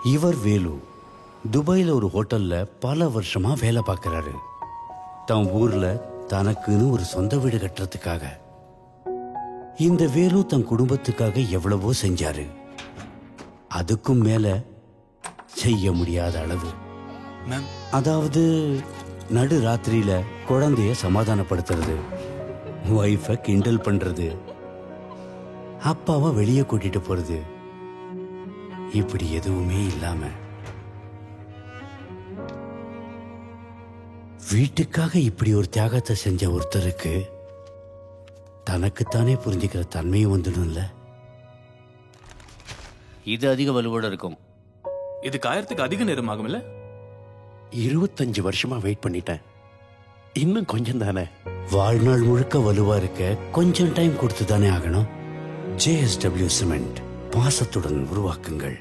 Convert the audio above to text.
இவர் வேலு துபாயில ஒரு ஹோட்டல்ல பல வருஷமா வேலை பார்க்கறாரு. தன் ஊர்ல தனக்குன்னு ஒரு சொந்த வீடு கட்டுறதுக்காக. இந்த வேலு தன் குடும்பத்துக்காக எவ்வளவோ செஞ்சாரு. அதுக்கும் மேல செய்ய முடியாத அளவு. அதாவது நடு ராத்திரியில குழந்தைய சமாதானப்படுத்துறது, வைஃப கிண்டல் பண்றது, அப்பாவை வெளியே கூட்டிட்டு போறது, இப்படி எதுவுமே இல்லாம வீட்டுக்காக இப்படி ஒரு தியாகத்தை செஞ்ச ஒருத்தருக்கு தனக்குத்தானே புரிஞ்சுக்கிற தன்மையும் வந்துடும்ல. இது அதிக வலுவோட இருக்கும். இது காயறதுக்கு அதிக நேரம் ஆகும் இல்ல? 25 வருஷமா வெயிட் பண்ணிட்டேன். இன்னும் கொஞ்சம் தானே. வாழ்நாள் முழுக்க வலுவா இருக்க கொஞ்சம் டைம் கொடுத்து தானே ஆகணும். JSW சிமெண்ட், பாசத்துடன் உருவாக்குங்கள்.